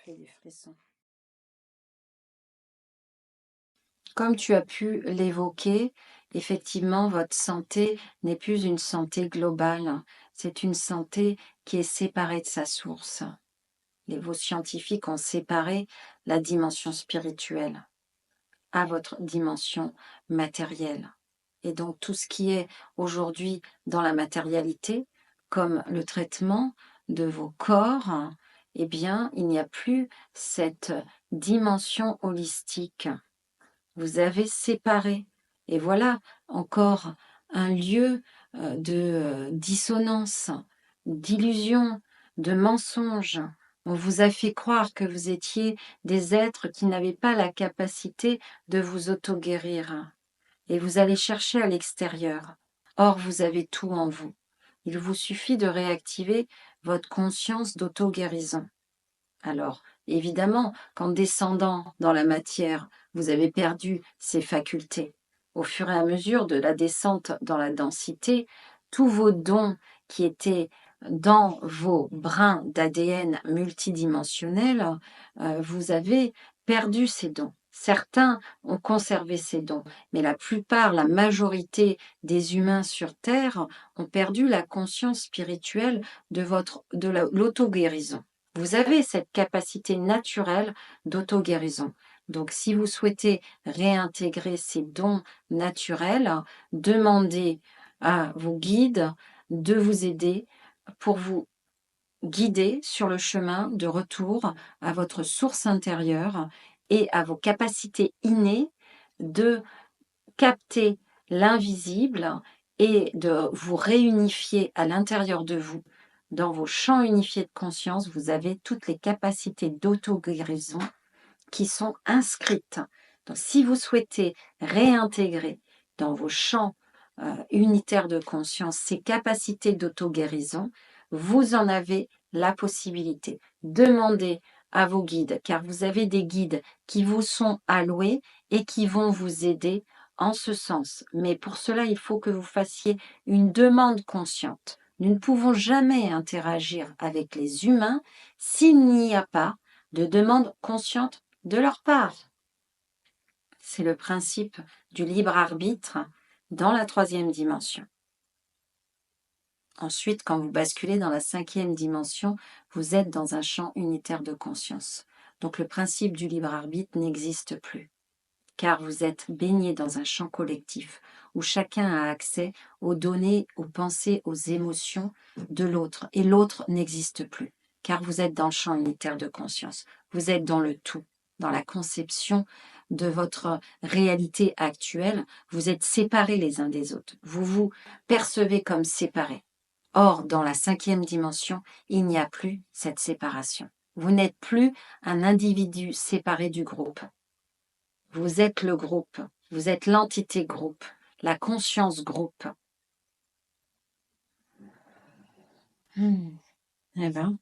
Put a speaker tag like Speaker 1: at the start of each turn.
Speaker 1: fait des frissons. Comme tu as pu l'évoquer, effectivement, votre santé n'est plus une santé globale. C'est une santé qui est séparée de sa source. Vos scientifiques ont séparé la dimension spirituelle à votre dimension matérielle. Et donc tout ce qui est aujourd'hui dans la matérialité, comme le traitement de vos corps, eh bien, il n'y a plus cette dimension holistique. Vous avez séparé. Et voilà encore un lieu de dissonance, d'illusion, de mensonge. On vous a fait croire que vous étiez des êtres qui n'avaient pas la capacité de vous auto-guérir. Et vous allez chercher à l'extérieur. Or, vous avez tout en vous. Il vous suffit de réactiver votre conscience d'auto-guérison. Alors, évidemment, qu'en descendant dans la matière, vous avez perdu ces facultés. Au fur et à mesure de la descente dans la densité, tous vos dons qui étaient dans vos brins d'ADN multidimensionnels, vous avez perdu ces dons. Certains ont conservé ces dons, mais la plupart, la majorité des humains sur Terre ont perdu la conscience spirituelle de l'auto-guérison. Vous avez cette capacité naturelle d'auto-guérison. Donc, si vous souhaitez réintégrer ces dons naturels, demandez à vos guides de vous aider pour vous guider sur le chemin de retour à votre source intérieure et à vos capacités innées de capter l'invisible et de vous réunifier à l'intérieur de vous. Dans vos champs unifiés de conscience, vous avez toutes les capacités d'auto-guérison qui sont inscrites. Donc, si vous souhaitez réintégrer dans vos champs unitaires de conscience ces capacités d'auto-guérison, vous en avez la possibilité. Demandez à vos guides, car vous avez des guides qui vous sont alloués et qui vont vous aider en ce sens. Mais pour cela, il faut que vous fassiez une demande consciente. Nous ne pouvons jamais interagir avec les humains s'il n'y a pas de demande consciente de leur part. C'est le principe du libre arbitre dans la 3e dimension. Ensuite, quand vous basculez dans la 5e dimension, vous êtes dans un champ unitaire de conscience. Donc le principe du libre arbitre n'existe plus, car vous êtes baigné dans un champ collectif où chacun a accès aux données, aux pensées, aux émotions de l'autre. Et l'autre n'existe plus, car vous êtes dans le champ unitaire de conscience. Vous êtes dans le tout, dans la conception de votre réalité actuelle. Vous êtes séparés les uns des autres. Vous vous percevez comme séparés. Or, dans la 5e dimension, il n'y a plus cette séparation. Vous n'êtes plus un individu séparé du groupe. Vous êtes le groupe, vous êtes l'entité groupe, la conscience groupe. Eh bien,